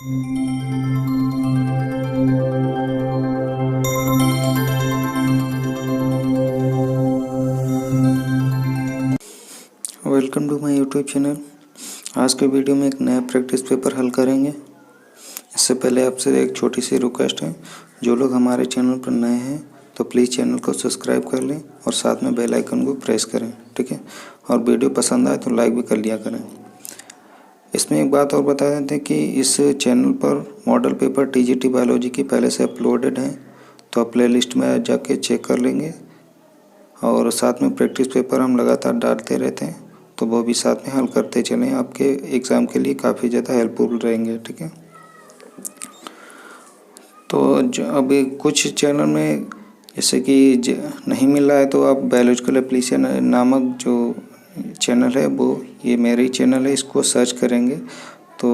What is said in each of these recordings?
Welcome to my YouTube channel. आज के video में एक नया प्रैक्टिस पेपर हल करेंगे। इससे पहले आपसे एक छोटी सी रिक्वेस्ट है, जो लोग हमारे चैनल पर नए हैं तो प्लीज़ चैनल को सब्सक्राइब कर लें और साथ में बेल आइकन को प्रेस करें, ठीक है। और वीडियो पसंद आए तो लाइक भी कर लिया करें। इसमें एक बात और बता देते हैं कि इस चैनल पर मॉडल पेपर टीजीटी बायोलॉजी की पहले से अपलोडेड हैं, तो आप प्ले लिस्ट में जाके चेक कर लेंगे। और साथ में प्रैक्टिस पेपर हम लगातार डालते रहते हैं, तो वो भी साथ में हल करते चलें। आपके एग्ज़ाम के लिए काफ़ी ज़्यादा हेल्पफुल रहेंगे, ठीक है। तो जो अभी कुछ चैनल में जैसे कि नहीं मिल रहा है, तो आप बायोलॉजिकल एप्लीकेशन नामक जो चैनल है वो ये मेरा ही चैनल है, इसको सर्च करेंगे तो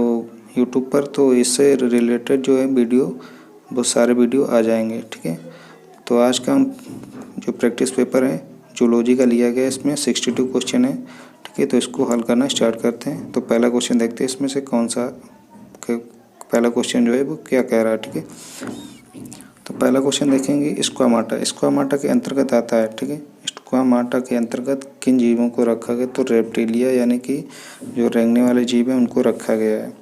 यूट्यूब पर, तो इससे रिलेटेड जो है वीडियो, वो सारे वीडियो आ जाएंगे, ठीक है। तो आज का हम जो प्रैक्टिस पेपर है जूलॉजी का लिया गया, इसमें 62 क्वेश्चन है, ठीक है। तो इसको हल करना स्टार्ट करते हैं। तो पहला क्वेश्चन देखते हैं इसमें से कौन सा पहला क्वेश्चन जो है वो क्या कह रहा है, ठीक है। तो पहला क्वेश्चन देखेंगे, स्क्वामाटा। स्क्वामाटा के अंतर्गत आता है, ठीक है। स्क्वामाटा के अंतर्गत किन जीवों को रखा गया? तो रेप्टिलिया यानी कि जो रेंगने वाले जीव हैं उनको रखा गया है।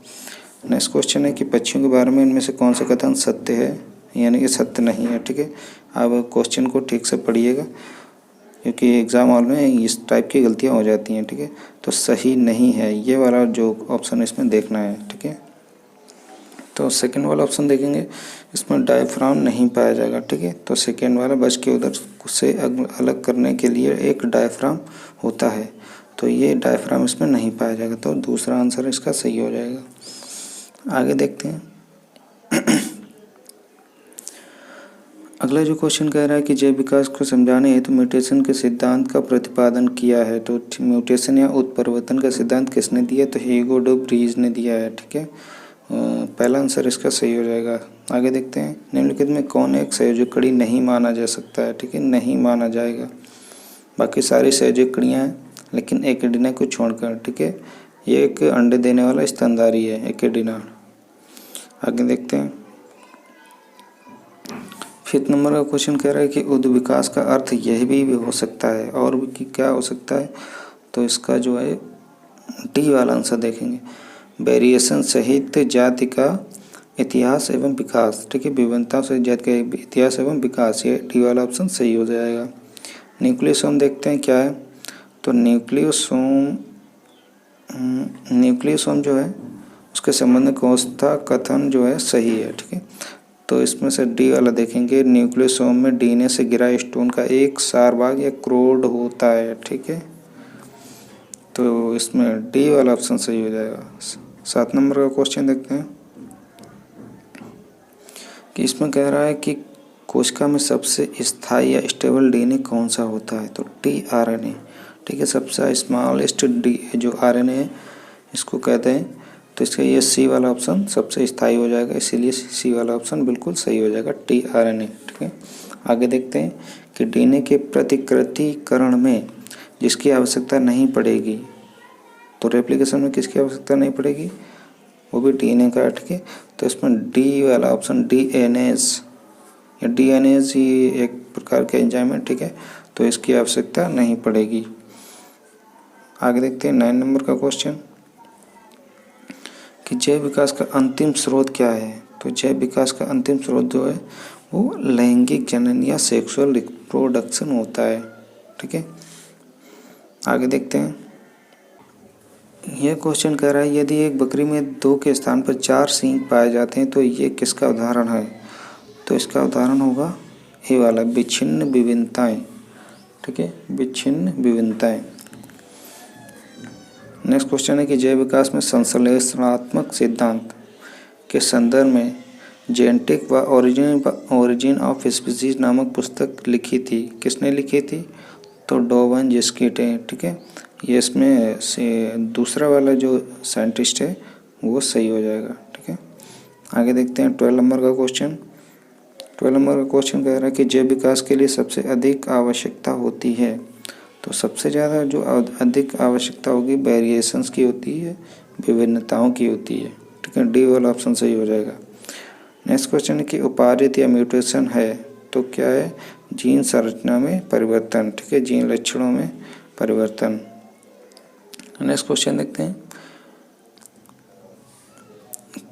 नेक्स्ट क्वेश्चन है कि पक्षियों के बारे में इनमें से कौन सा कथन सत्य है यानी कि सत्य नहीं है, ठीक है। आप क्वेश्चन को ठीक से पढ़िएगा, क्योंकि एग्ज़ाम हॉल में इस टाइप की गलतियाँ हो जाती हैं, ठीक है। तो सही नहीं है, ये वाला जो ऑप्शन इसमें देखना है, ठीक है। तो सेकंड वाला ऑप्शन देखेंगे, इसमें डायफ्राम नहीं पाया जाएगा, ठीक है। तो सेकंड वाला बच के उधर से अलग करने के लिए एक डायफ्राम होता है, तो ये डायफ्राम इसमें नहीं पाया जाएगा, तो दूसरा आंसर इसका सही हो जाएगा। आगे देखते हैं। अगला जो क्वेश्चन कह रहा है कि जैव विकास को समझाने हेतु म्यूटेशन के सिद्धांत का प्रतिपादन किया है। तो म्यूटेशन या उत्परिवर्तन का सिद्धांत किसने दिया? तो ह्यूगो डे व्रीज ने दिया है, ठीक है। पहला आंसर इसका सही हो जाएगा। आगे देखते हैं, निम्नलिखित में कौन एक संयोजक कड़ी नहीं माना जा सकता है? ठीक है, नहीं माना जाएगा। बाकी सारी संयोजक कड़ियाँ हैं, लेकिन एकेडिना को छोड़कर, ठीक है। ये एक अंडे देने वाला स्तनधारी है, एकेडिना। आगे देखते हैं, 5th नंबर का क्वेश्चन कह रहा है कि उद्भिद विकास का अर्थ यह भी हो सकता है, और भी क्या हो सकता है? तो इसका जो है डी वाला आंसर देखेंगे, वेरिएशन सहित जाति का इतिहास एवं विकास, ठीक है। विभिन्नता से जाति का इतिहास एवं विकास, ये डी वाला ऑप्शन सही हो जाएगा। न्यूक्लियोसोम देखते हैं क्या है। तो न्यूक्लियोसोम जो है उसके संबंध में कौन सा कथन जो है सही है, ठीक है। तो इसमें से डी वाला देखेंगे, न्यूक्लियोसोम में डीएनए से घिरा स्टोन का एक सारभाग या क्रोड होता है, ठीक है। तो इसमें डी वाला ऑप्शन सही हो जाएगा। 7 नंबर का क्वेश्चन देखते हैं कि इसमें कह रहा है कि कोशिका में सबसे स्थायी या स्टेबल डीएनए कौन सा होता है? तो टीआरएनए, ठीक है। सबसे स्मॉलेस्ट डी जो आरएनए है इसको कहते हैं, तो इसका ये सी वाला ऑप्शन सबसे स्थायी हो जाएगा, इसीलिए सी वाला ऑप्शन बिल्कुल सही हो जाएगा, टीआरएनए, ठीक है। आगे देखते हैं कि डीएनए के प्रतिकृतिकरण में जिसकी आवश्यकता नहीं पड़ेगी, तो रेप्लिकेशन में किसकी आवश्यकता नहीं पड़ेगी? वो भी डीएनए का, ठीक है। तो इसमें डी वाला ऑप्शन डीएनएज या डीएनएज ही एक प्रकार के एंजाइम है, ठीक है। तो इसकी आवश्यकता नहीं पड़ेगी। आगे देखते हैं 9 नंबर का क्वेश्चन कि जैव विकास का अंतिम स्रोत क्या है? तो जैव विकास का अंतिम स्रोत जो है वो लैंगिक जनन या सेक्सुअल रिप्रोडक्शन होता है, ठीक है। आगे देखते हैं, यह क्वेश्चन कह रहा है यदि एक बकरी में 2 के स्थान पर 4 सींग पाए जाते हैं तो ये किसका उदाहरण है? तो इसका उदाहरण होगा ए वाला, विच्छिन्न विभिन्नताएं, ठीक है, विच्छिन्न विभिन्नताएं। नेक्स्ट क्वेश्चन है कि जैव विकास में संश्लेषणात्मक सिद्धांत के संदर्भ में जेनेटिक व ओरिजिन ऑफ स्पीसीज नामक पुस्तक लिखी थी, किसने लिखी थी? तो डोवन जिस्किट है, ठीक है। ये इसमें से दूसरा वाला जो साइंटिस्ट है वो सही हो जाएगा, ठीक है। आगे देखते हैं 12 नंबर का क्वेश्चन। 12 नंबर का क्वेश्चन कह रहा है कि जैव विकास के लिए सबसे अधिक आवश्यकता होती है। तो सबसे ज़्यादा जो अधिक आवश्यकता होगी वेरिएशंस की होती है, विभिन्नताओं की होती है, ठीक ठीक है, डी वाला ऑप्शन सही हो जाएगा। नेक्स्ट क्वेश्चन है कि उपारित या म्यूटेशन है तो क्या है, जीन संरचना में परिवर्तन, ठीक है, जीन लक्षणों में परिवर्तन। नेक्स्ट क्वेश्चन देखते हैं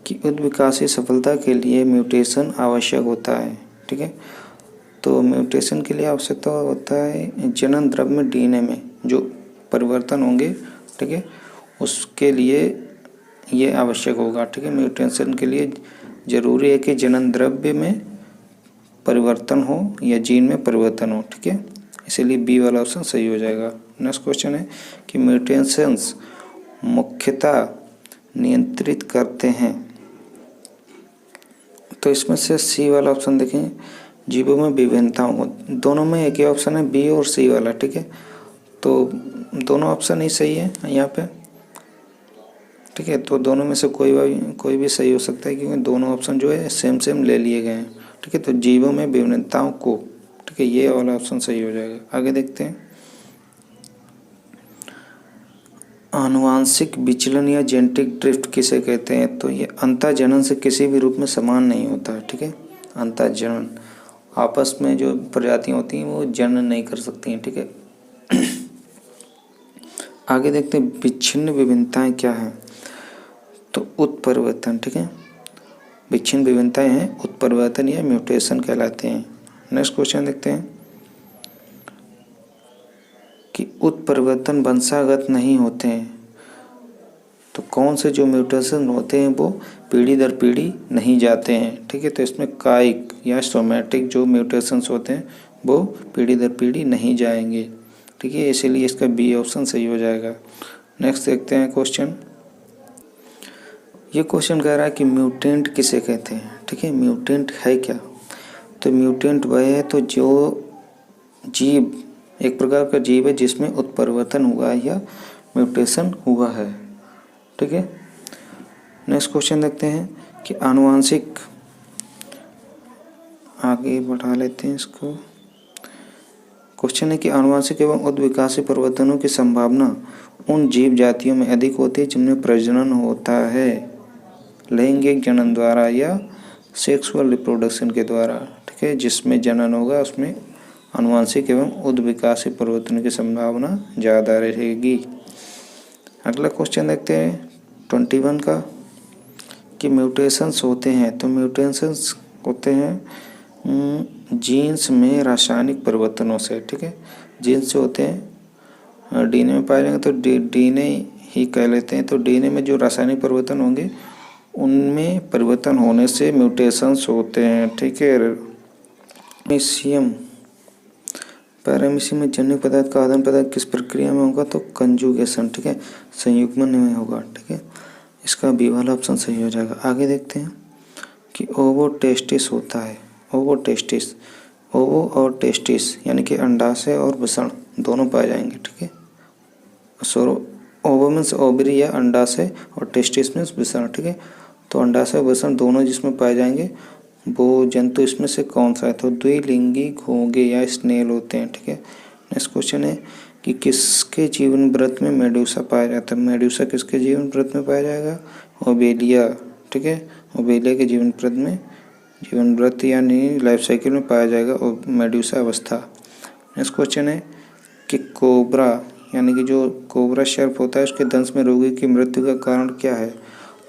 कि उत्विकासी सफलता के लिए म्यूटेशन आवश्यक होता है, ठीक है। तो म्यूटेशन के लिए आवश्यकता होता है जनन द्रव्य में डीएनए में जो परिवर्तन होंगे, ठीक है, उसके लिए ये आवश्यक होगा, ठीक है। म्यूटेशन के लिए जरूरी है कि जनन द्रव्य में परिवर्तन हो या जीन में परिवर्तन हो, ठीक है, इसीलिए बी वाला ऑप्शन सही हो जाएगा। नेक्स्ट क्वेश्चन है कि म्यूटेशंस मुख्यतः नियंत्रित करते हैं, तो इसमें से सी वाला ऑप्शन देखें, जीवों में विभिन्नताओं को, दोनों में एक ही ऑप्शन है बी और सी वाला, ठीक है, तो दोनों ऑप्शन ही सही है यहाँ पे, ठीक है। तो दोनों में से कोई भी सही हो सकता है क्योंकि दोनों ऑप्शन जो है सेम ले लिए गए हैं, ठीक है। तो जीवों में विभिन्नताओं को, ठीक है, ये वाला ऑप्शन सही हो जाएगा। आगे देखते हैं, आनुवांशिक विचलन या जेनेटिक ड्रिफ्ट किसे कहते हैं, तो ये अंतःजनन से किसी भी रूप में समान नहीं होता, ठीक है। अंतःजनन आपस में जो प्रजातियां होती हैं वो जनन नहीं कर सकती हैं, ठीक है। आगे देखते हैं विच्छिन्न विभिन्नताएं क्या हैं, तो उत्परिवर्तन, ठीक है, विच्छिन्न विभिन्नताएं हैं उत्परिवर्तन या म्यूटेशन कहलाते हैं। नेक्स्ट क्वेश्चन देखते हैं कि उत्परिवर्तन वंशागत नहीं होते हैं, तो कौन से जो म्यूटेशन होते हैं वो पीढ़ी दर पीढ़ी नहीं जाते हैं, ठीक है। तो इसमें कायिक या सोमैटिक जो म्यूटेशंस होते हैं वो पीढ़ी दर पीढ़ी नहीं जाएंगे, ठीक है, इसीलिए इसका बी ऑप्शन सही हो जाएगा। नेक्स्ट देखते हैं क्वेश्चन, ये क्वेश्चन कह रहा है कि म्यूटेंट किसे कहते हैं, ठीक है, म्यूटेंट है क्या, तो म्यूटेंट वह है तो जो जीव एक प्रकार का जीव है जिसमें उत्परिवर्तन हुआ है या म्यूटेशन हुआ है, ठीक है। नेक्स्ट क्वेश्चन देखते हैं कि आनुवांशिक, आगे बढ़ा लेते हैं इसको, क्वेश्चन है कि आनुवांशिक एवं उत्विकासी परिवर्तनों की संभावना उन जीव जातियों में अधिक होती है जिनमें प्रजनन होता है लैंगिक जनन द्वारा या सेक्सुअल रिप्रोडक्शन के द्वारा, ठीक है, जिसमें जनन होगा उसमें आनुवांशिक एवं उत्विकासी परिवर्तन की संभावना ज़्यादा रहेगी। अगला क्वेश्चन देखते हैं 21 का कि म्यूटेशंस होते हैं, तो म्यूटेशंस होते हैं जीन्स में रासायनिक परिवर्तनों से, ठीक है, जीन्स से होते हैं डीएनए में पाए जाएंगे तो डीएनए ही कह लेते हैं, तो डीएनए में जो रासायनिक परिवर्तन होंगे उनमें परिवर्तन होने से म्यूटेशंस होते हैं, ठीक है। पैरामीशियम में जन्य पदार्थ का आदान प्रदान किस प्रक्रिया में होगा, तो कंजुगेशन, ठीक है, संयुग्मन में होगा, ठीक है, इसका बी वाला ऑप्शन सही हो जाएगा। आगे देखते हैं कि ओवोटेस्टिस होता है, ओवोटेस्टिस, ओवो और टेस्टिस यानी कि अंडाशय और वृषण दोनों पाए जाएंगे, ठीक है। ओवो मीन्स ओवरी या अंडाशय और टेस्टिस मीन्स वृषण, ठीक है। तो अंडाशय वृषण दोनों जिसमें पाए जाएंगे वो जंतु इसमें से कौन सा है, तो द्विलिंगी घोंगे या स्नेल होते हैं, ठीक है। नेक्स्ट क्वेश्चन है कि किसके जीवन वृत्त में मेडूसा पाया जाता है, मेडूसा किसके जीवन वृत्त में पाया जाएगा, ओबेलिया, ठीक है, ओबेलिया के जीवन वृत्त यानी लाइफ साइकिल में पाया जाएगा और मेडूसा अवस्था। नेक्स्ट क्वेश्चन है कि कोबरा यानी कि जो कोबरा सर्प होता है उसके दंश में रोगी की मृत्यु का कारण क्या है,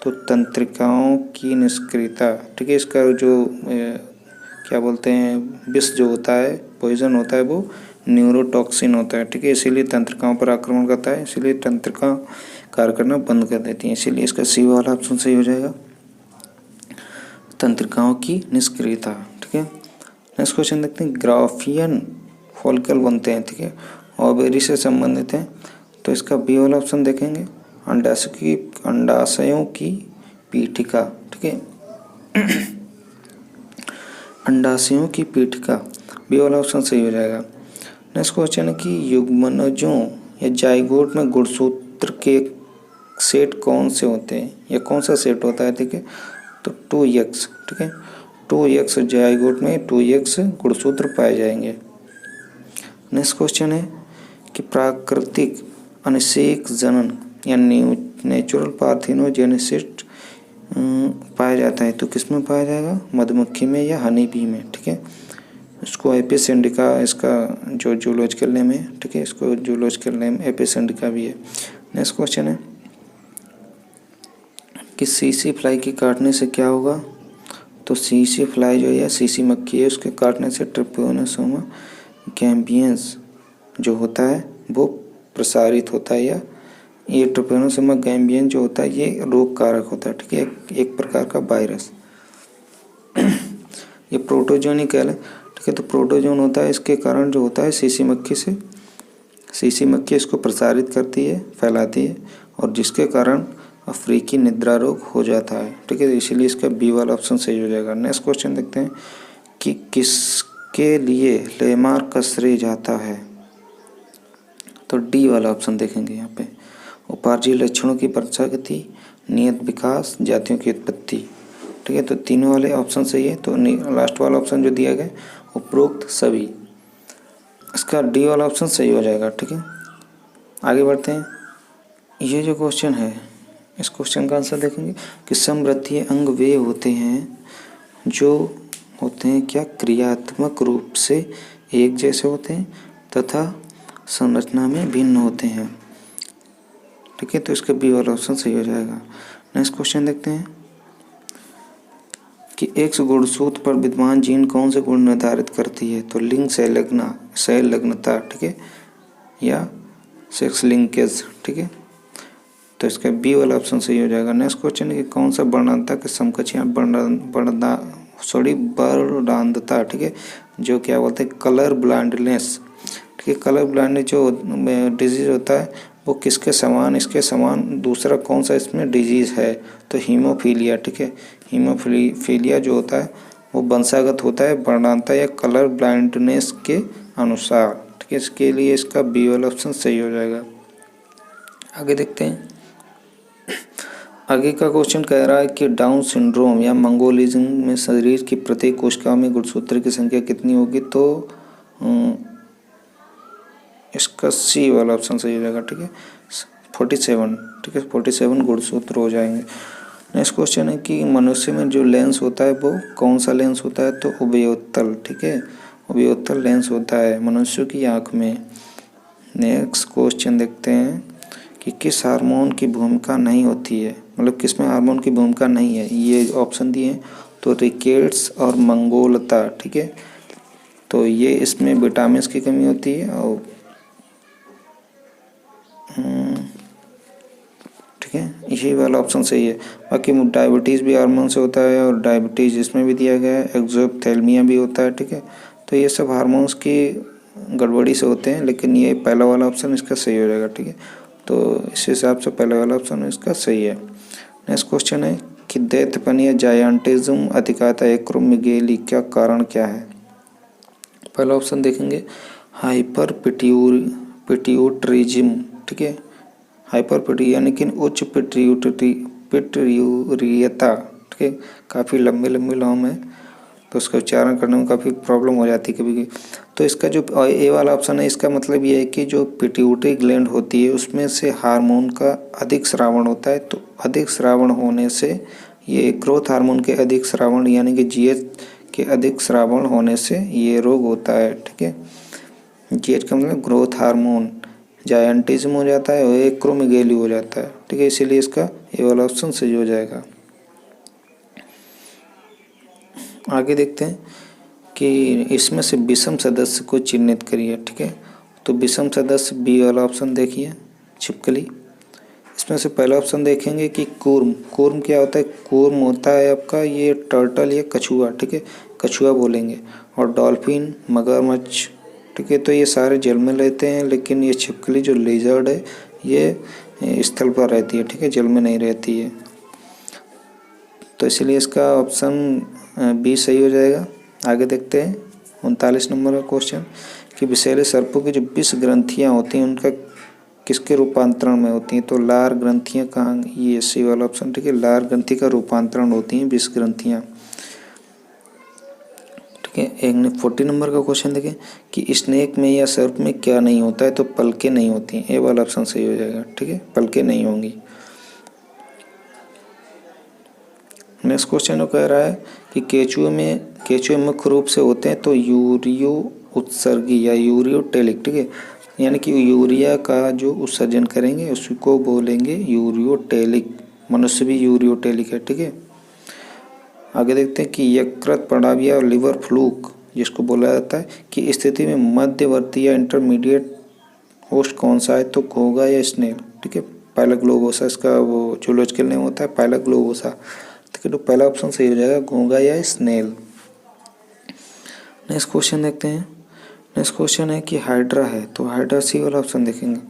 तो तंत्रिकाओं की निष्क्रियता, ठीक है, इसका जो क्या बोलते हैं विष जो होता है, पॉइजन होता है, वो न्यूरोटॉक्सिन होता है, ठीक है, इसीलिए तंत्रिकाओं पर आक्रमण करता है, इसीलिए तंत्रिका कार्य करना बंद कर देती है, इसीलिए इसका सी वाला ऑप्शन सही हो जाएगा, तंत्रिकाओं की निष्क्रियता, ठीक है। नेक्स्ट क्वेश्चन देखते हैं ग्राफियन फॉलिकल बनते हैं, ठीक है, ओवेरी से संबंधित है, तो इसका बी वाला ऑप्शन देखेंगे, अंडाशयों की पीठिका, ठीक है, अंडाशयों की पीठिका, बी वाला ऑप्शन सही हो जाएगा। नेक्स्ट क्वेश्चन है कि युग्मनजों या जाइगोट में गुणसूत्र के सेट कौन से होते हैं या कौन सा सेट होता है, ठीक है, तो 2x, ठीक है, 2x जाइगोट में 2x गुणसूत्र पाए जाएंगे। नेक्स्ट क्वेश्चन है कि प्राकृतिक अनिषेक जनन या नेचुरल पार्थिनोजेनेसिस पाया जाता है तो किस में पाया जाएगा, मधुमक्खी में या हनी बी में। ठीक है, इसको एपिस इंडिका इसका जो जूलॉजिकल नेम है। ठीक है, इसको जूलॉजिकल नेम एपिस इंडिका भी है। नेक्स्ट क्वेश्चन है कि सीसी फ्लाई के काटने से क्या होगा। तो सीसी फ्लाई जो है सीसी मक्खी है, उसके काटने से ट्रिप्योनोसोमा गैम्बियंस जो होता है वो प्रसारित होता है, या ये ट्रिप्योनोसोमा गैम्बियन जो होता है ये रोग कारक होता है। ठीक है, एक प्रकार का वायरस। ये प्रोटोजोनिक है। ठीक है, तो प्रोटोजोन होता है, इसके कारण जो होता है सीसी मक्खी इसको प्रसारित करती है, फैलाती है, और जिसके कारण अफ्रीकी निद्रा रोग हो जाता है। ठीक है, इसीलिए इसका बी वाला ऑप्शन सही हो जाएगा। नेक्स्ट क्वेश्चन देखते हैं कि किसके लिए लेमार कसरे जाता है। तो डी वाला ऑप्शन देखेंगे यहाँ पे, उपार्जी लक्षणों की प्रगति, नियत विकास, जातियों की उत्पत्ति। ठीक है, तो तीनों वाले ऑप्शन सही है। तो लास्ट वाला ऑप्शन जो दिया गया उपरोक्त सभी, इसका डी वाला ऑप्शन सही हो जाएगा। ठीक है, आगे बढ़ते हैं। ये जो क्वेश्चन है इस क्वेश्चन का आंसर देखेंगे कि समवृत्तीय अंग वे होते हैं जो होते हैं क्या, क्रियात्मक रूप से एक जैसे होते हैं तथा संरचना में भिन्न होते हैं। ठीक है, तो इसका बी वाला ऑप्शन सही हो जाएगा। नेक्स्ट क्वेश्चन देखते हैं कि एक्स गुणसूत्र पर विद्यमान जीन कौन से गुण निर्धारित करती है। तो लिंग संलग्नता, ठीक है, या सेक्स लिंकेज। ठीक है, तो इसका बी वाला ऑप्शन सही हो जाएगा। नेक्स्ट क्वेश्चन है कि कौन सा वर्णांतता के समकक्ष वर्णांधता, ठीक है, जो क्या बोलते हैं कलर ब्लाइंडनेस। ठीक है, कलर ब्लाइंडनेस जो डिजीज होता है वो किसके समान, इसके समान दूसरा कौन सा इसमें डिजीज़ है। तो हीमोफीलिया। ठीक है, हीमोफीलिया जो होता है वो वंशागत होता है वर्णांतता या कलर ब्लाइंडनेस के अनुसार। ठीक है, इसके लिए इसका बी वाला ऑप्शन सही हो जाएगा। आगे देखते हैं। आगे का क्वेश्चन कह रहा है कि डाउन सिंड्रोम या मंगोलिज्म में शरीर की प्रत्येक कोशिका में गुणसूत्र की संख्या कितनी होगी। तो इसका सी वाला ऑप्शन सही हो जाएगा। ठीक है, 47। ठीक है, 47 गुणसूत्र हो जाएंगे। नेक्स्ट क्वेश्चन है कि मनुष्य में जो लेंस होता है वो कौन सा लेंस होता है। तो उभयोत्तल। ठीक है, उभयोत्तल लेंस होता है मनुष्य की आँख में। नेक्स्ट क्वेश्चन देखते हैं कि किस हार्मोन की भूमिका नहीं होती है, मतलब किस में हार्मोन की भूमिका नहीं है। ये ऑप्शन दिए हैं तो रिकेट्स और मंगोलता। ठीक है, तो ये इसमें विटामिन की कमी होती है और ठीक है, यही वाला ऑप्शन सही है। बाकी डायबिटीज़ भी हार्मोन से होता है और डायबिटीज़ इसमें भी दिया गया है, एक्सोथैल्मिया भी होता है। ठीक है, तो ये सब हार्मोन्स की गड़बड़ी से होते हैं, लेकिन ये पहला वाला ऑप्शन इसका सही हो जाएगा। ठीक है, तो इस हिसाब से पहला वाला ऑप्शन इसका सही है। नेक्स्ट क्वेश्चन है कि दैत्यपन या जायंटिज्म अधिकाता एक्रोमेगेली का कारण क्या है। पहला ऑप्शन देखेंगे हाइपर पिट्यूटरिज्म। ठीक है, हाइपर पिट्यूटरी यानी कि उच्च पिट्यूटरियता। ठीक है, काफ़ी लंबे नाम है तो उसका उच्चारण करने में काफ़ी प्रॉब्लम हो जाती है कभी। तो इसका जो ए वाला ऑप्शन है इसका मतलब ये है कि जो पिट्यूटरी ग्लैंड होती है उसमें से हार्मोन का अधिक स्रावण होता है। तो अधिक स्रावण होने से ये ग्रोथ हार्मोन के अधिक स्रावण यानी कि जीएच के अधिक स्रावण होने से ये रोग होता है। ठीक है, जीएच का मतलब ग्रोथ हार्मोन, जायंटिज्म हो जाता है और एक्रोमेगेली हो जाता है। ठीक है, इसीलिए इसका ए वाला ऑप्शन सही हो जाएगा। आगे देखते हैं कि इसमें से विषम सदस्य को चिन्हित करिए। ठीक है, तो विषम सदस्य बी वाला ऑप्शन देखिए छिपकली। इसमें से पहला ऑप्शन देखेंगे कि कूर्म क्या होता है। कूर्म होता है आपका ये टर्टल या कछुआ। ठीक है, कछुआ बोलेंगे। और डॉल्फिन, मगरमच्छ। ठीक है, तो ये सारे जल में रहते हैं, लेकिन ये छिपकली जो लेजर्ड है ये स्थल पर रहती है। ठीक है, जल में नहीं रहती है, तो इसीलिए इसका ऑप्शन बी सही हो जाएगा। आगे देखते हैं 39 नंबर का क्वेश्चन कि विषैले सर्पों की जो विष ग्रंथियाँ होती हैं उनका किसके रूपांतरण में होती हैं। तो लार ग्रंथियाँ कहाँ, ये सी वाला ऑप्शन। ठीक है, लार ग्रंथि का रूपांतरण होती हैं विष ग्रंथियाँ। ठीक है, 40 नंबर का क्वेश्चन देखें कि स्नेक में या सर्प में क्या नहीं होता है। तो पलकें नहीं होती हैं, ए वाला ऑप्शन सही हो जाएगा। ठीक है, पलकें नहीं होंगी। नेक्स्ट क्वेश्चन कह रहा है कि केचुए मुख्य रूप से होते हैं तो यूरियो उत्सर्गी या यूरियोटेलिक, ठीक है, यानी कि यूरिया का जो उत्सर्जन करेंगे उसको बोलेंगे यूरियोटेलिक। मनुष्य भी यूरियोटेलिक है, ठीक है। आगे देखते हैं कि यकृत प्रणाली और लिवर फ्लूक जिसको बोला जाता है कि स्थिति में मध्यवर्ती या इंटरमीडिएट होस्ट कौन सा है, तो घोंघा या स्नेल, ठीक है। पायला ग्लोबोसा इसका वो जूलॉजिकल नेम होता है, पायला ग्लोबोसा, ठीक है। तो पहला ऑप्शन सही हो जाएगा, घोंघा या स्नेल। नेक्स्ट क्वेश्चन देखते हैं। नेक्स्ट क्वेश्चन है कि हाइड्रा है, तो हाइड्रा सी वाला ऑप्शन देखेंगे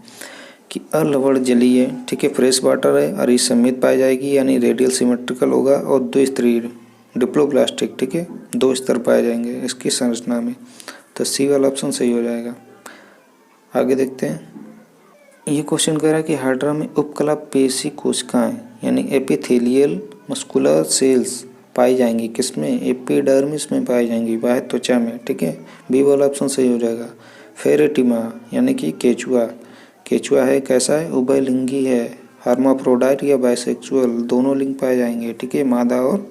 कि अलवण जलीय है, ठीक है, फ्रेश वाटर है, अरिसमित पाई जाएगी यानी रेडियल सिमेट्रिकल होगा और द्विस्तरीय डिप्लोप्लास्टिक, ठीक है, 2 स्तर पाए जाएंगे इसकी संरचना में, तो सी वाला ऑप्शन सही हो जाएगा। आगे देखते हैं। ये क्वेश्चन कह रहा है कि हाइड्रा में उपकला पेशी कोशिकाएं यानी एपिथेलियल मस्कुलर सेल्स पाई जाएंगी, किसमें, एपिडर्मिस में पाई जाएंगी, बाह्य त्वचा में, ठीक है, बी वाला ऑप्शन सही हो जाएगा। फेरेटिमा यानी कि केचुआ है, कैसा है, उभयलिंगी है, हर्माफ्रोडाइट या बाइसेक्सुअल, दोनों लिंग पाए जाएंगे, ठीक है, मादा और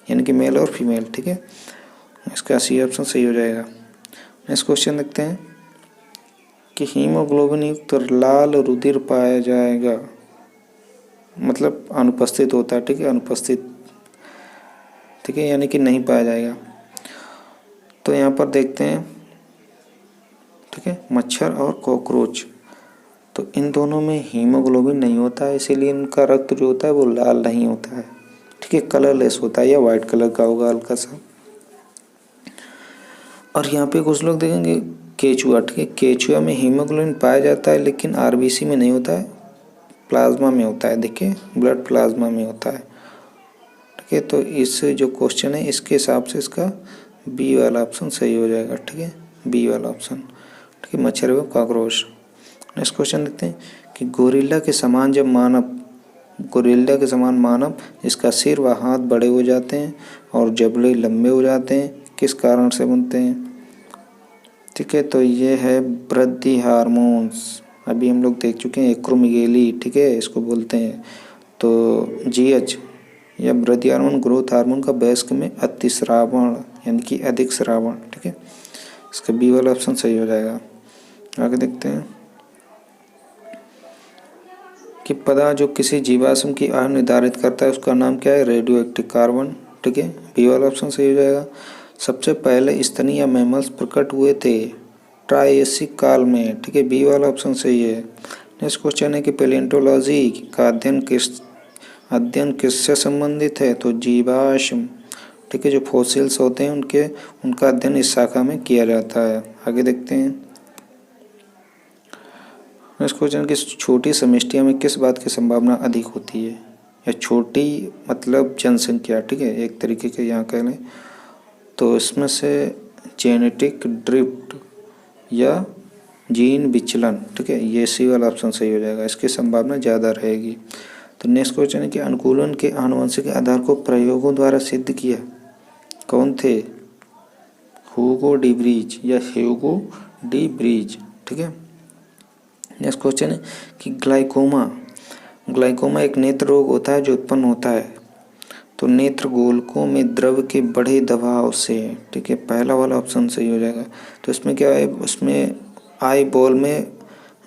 यानी कि मेल और फीमेल, ठीक है, इसका सी ऑप्शन सही हो जाएगा। नेक्स्ट क्वेश्चन देखते हैं कि हीमोग्लोबिन युक्त लाल रुधिर पाया जाएगा, मतलब अनुपस्थित होता है, ठीक है, अनुपस्थित, ठीक है, यानी कि नहीं पाया जाएगा। तो यहाँ पर देखते हैं, ठीक है, मच्छर और कॉकरोच, तो इन दोनों में हीमोग्लोबिन नहीं होता है, इसीलिए इनका रक्त जो होता है वो लाल नहीं होता है, ठीक है, कलरलेस होता है या वाइट कलर का होगा हल्का सा। और यहाँ पे कुछ लोग देखेंगे केचुआ, ठीक है, केचुआ में हीमोग्लोबिन पाया जाता है लेकिन आरबीसी में नहीं होता है, प्लाज्मा में होता है, देखिए ब्लड प्लाज्मा में होता है, ठीक है। तो इस जो क्वेश्चन है इसके हिसाब से इसका बी वाला ऑप्शन सही हो जाएगा, ठीक है, बी वाला ऑप्शन, ठीक है, मच्छर एवं कॉकरोच। नेक्स्ट क्वेश्चन देखते हैं कि गोरिल्ला के समान मानव इसका सिर व हाथ बड़े हो जाते हैं और जबड़े लंबे हो जाते हैं, किस कारण से बनते हैं, ठीक है। तो ये है वृद्धि हार्मोन्स, अभी हम लोग देख चुके हैं, एक्रोमेगाली, ठीक है, इसको बोलते हैं। तो जीएच या वृद्धि हार्मोन ग्रोथ हार्मोन का वयस्क में अतिस्रावण यानी कि अधिक स्रावण, ठीक है, इसका बी वाला ऑप्शन सही हो जाएगा। आगे देखते हैं कि पदार्थ जो किसी जीवाश्म की आयु निर्धारित करता है उसका नाम क्या है, रेडियो एक्टिव कार्बन, ठीक है, बी वाला ऑप्शन सही हो जाएगा। सबसे पहले स्तनी या मैमल्स प्रकट हुए थे ट्रायसिक काल में, ठीक है, बी वाला ऑप्शन सही है। नेक्स्ट क्वेश्चन है कि पैलियोंटोलॉजी का अध्ययन किससे संबंधित है, तो जीवाश्म, ठीक है, जो फॉसिल्स होते हैं उनका अध्ययन इस शाखा में किया जाता है। आगे देखते हैं। नेक्स्ट क्वेश्चन कि छोटी समष्टियों में किस बात की संभावना अधिक होती है, या छोटी मतलब जनसंख्या, ठीक है, एक तरीके के यहाँ कह लें, तो इसमें से जेनेटिक ड्रिफ्ट या जीन विचलन, ठीक है, ये सी वाला ऑप्शन सही हो जाएगा, इसकी संभावना ज़्यादा रहेगी। तो नेक्स्ट क्वेश्चन है कि अनुकूलन के आनुवंशिक आधार को प्रयोगों द्वारा सिद्ध किया कौन थे, ह्यूगो डी ब्रीज, ठीक है। नेक्स्ट क्वेश्चन है कि ग्लाइकोमा एक नेत्र रोग होता है जो उत्पन्न होता है तो नेत्र गोलकों में द्रव के बढ़े दबाव से, ठीक है, पहला वाला ऑप्शन सही हो जाएगा। तो इसमें क्या है, उसमें आई बॉल में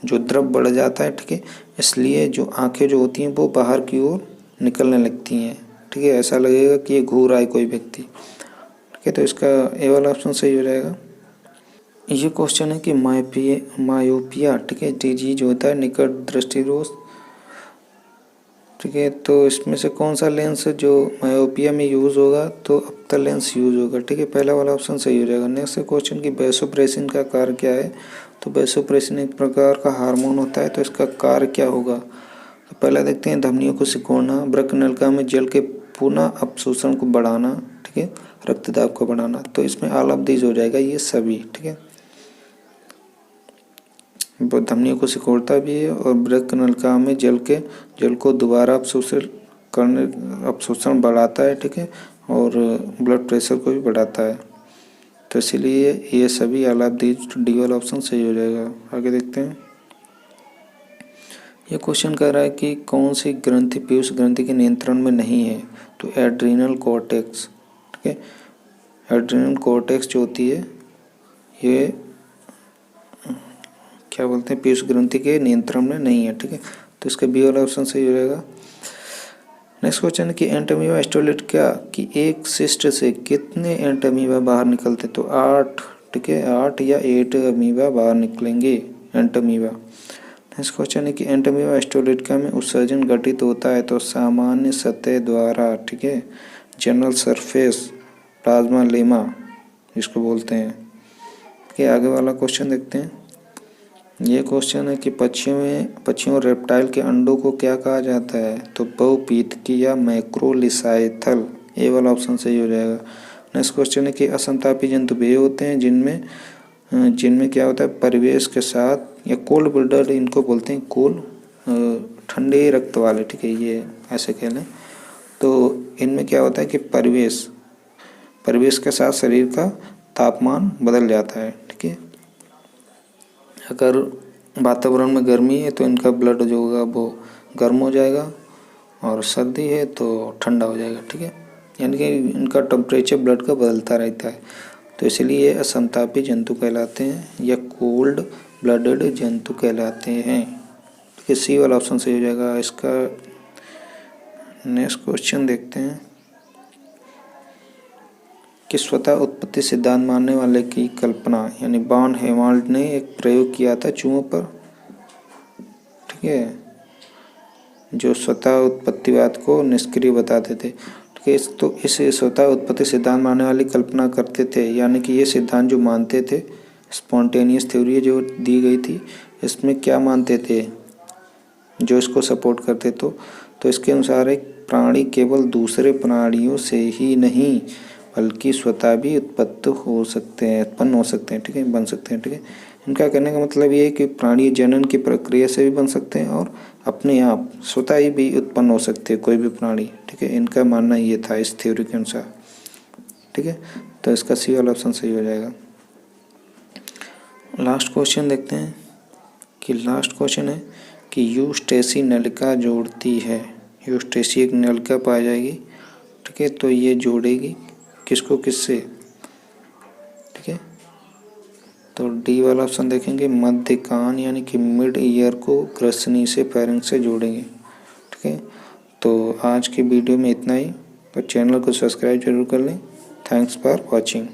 जो द्रव बढ़ जाता है, ठीक है, इसलिए जो आंखें जो होती हैं वो बाहर की ओर निकलने लगती हैं, ठीक है, ऐसा लगेगा कि ये घूर रहा है कोई व्यक्ति, ठीक है, तो इसका ए वाला ऑप्शन सही हो जाएगा। ये क्वेश्चन है कि मायोपिया, ठीक है, डिजीज होता है निकट दृष्टि दोष, ठीक है, तो इसमें से कौन सा लेंस जो मायोपिया में यूज़ होगा, तो अप्तर लेंस यूज़ होगा, ठीक है, पहला वाला ऑप्शन सही हो जाएगा। नेक्स्ट क्वेश्चन की वैसोप्रेसिन का कार्य क्या है, तो वैसोप्रेसिन एक प्रकार का हार्मोन होता है, तो इसका कार्य क्या होगा, तो पहला देखते हैं धमनियों को सिकोड़ना, वृक्क नलिका में जल के पुनः अपशोषण को बढ़ाना, ठीक है, रक्तदाब को बढ़ाना, तो इसमें ऑल ऑफ दीज हो जाएगा ये सभी, ठीक है, वो धमनियों को सिकोड़ता भी है और वृक्क नलिका में जल को दोबारा अपशोषण बढ़ाता है, ठीक है, और ब्लड प्रेशर को भी बढ़ाता है, तो इसीलिए ये सभी ऑल ऑफ दीज डी वाला ऑप्शन सही हो जाएगा। आगे देखते हैं। ये क्वेश्चन कह रहा है कि कौन सी ग्रंथि पीयूष ग्रंथि के नियंत्रण में नहीं है, तो एड्रीनल कॉर्टेक्स, ठीक है। एड्रीनल कॉर्टेक्स जो होती है ये क्या बोलते हैं, पीयूष ग्रंथि के नियंत्रण में नहीं है, ठीक है। तो इसका बी वाला ऑप्शन सही हो जाएगा। नेक्स्ट क्वेश्चन है कि एंटमीबा स्टोलेट क्या कि एक सिस्ट से कितने एंटमीबा बाहर निकलते, तो 8, ठीक है, 8 या 8 अमीबा बाहर निकलेंगे एंटमीबा। नेक्स्ट क्वेश्चन है कि एंटमीबा स्टोलेटिका में उत्सर्जन घटित होता है तो सामान्य सतह द्वारा, ठीक है, जनरल सरफेस प्लाज्मा लेमा इसको बोलते हैं। ठीक है, आगे वाला क्वेश्चन देखते हैं। ये क्वेश्चन है कि पक्षियों और रेप्टाइल के अंडों को क्या कहा जाता है, तो बहुपीतकी या मैक्रोलिसाइथल, ए वाला ऑप्शन सही हो जाएगा। नेक्स्ट क्वेश्चन है कि असमतापी जंतु वे होते हैं जिनमें क्या होता है, परिवेश के साथ या कोल्ड ब्लडेड इनको बोलते हैं, कोल्ड ठंडे रक्त वाले, ठीक है, ये ऐसे कह लें। तो इनमें क्या होता है कि परिवेश के साथ शरीर का तापमान बदल जाता है, ठीक है। अगर वातावरण में गर्मी है तो इनका ब्लड जो होगा वो गर्म हो जाएगा और सर्दी है तो ठंडा हो जाएगा, ठीक है। यानी कि इनका टेम्परेचर ब्लड का बदलता रहता है, तो इसलिए ये असमतापी जंतु कहलाते हैं या कोल्ड ब्लडेड जंतु कहलाते हैं। ठीक है, सी वाला ऑप्शन सही हो जाएगा इसका। नेक्स्ट क्वेश्चन देखते हैं कि स्वतः उत्पत्ति सिद्धांत मानने वाले की कल्पना यानी वॉन हेवाल्ड ने एक प्रयोग किया था चूहों पर, ठीक है, जो स्वतः उत्पत्तिवाद को निष्क्रिय बताते थे। ठीक है, तो इस स्वतः उत्पत्ति सिद्धांत मानने वाली कल्पना करते थे, यानी कि ये सिद्धांत जो मानते थे, स्पॉन्टेनियस थ्योरी जो दी गई थी, इसमें क्या मानते थे जो इसको सपोर्ट करते, तो इसके अनुसार एक प्राणी केवल दूसरे प्राणियों से ही नहीं बल्कि स्वतः भी उत्पन्न हो सकते हैं, ठीक है, बन सकते हैं, ठीक है। इनका कहने का मतलब ये है कि प्राणी जनन की प्रक्रिया से भी बन सकते हैं और अपने आप स्वतः ही भी उत्पन्न हो सकते हैं कोई भी प्राणी, ठीक है। इनका मानना ये था इस थ्योरी के अनुसार, ठीक है। तो इसका सी वाला ऑप्शन सही हो जाएगा। लास्ट क्वेश्चन देखते हैं कि लास्ट क्वेश्चन है कि यूस्टेसी नलिका जोड़ती है। यूस्टेसी एक नलिका पाई जाएगी, ठीक है, तो ये जोड़ेगी किसको किससे, ठीक है। तो डी वाला ऑप्शन देखेंगे, मध्य कान यानी कि मिड ईयर को ग्रसनी से फेरिंक्स से जोड़ेंगे, ठीक है। तो आज की वीडियो में इतना ही, तो चैनल को सब्सक्राइब जरूर कर लें। Thanks for watching.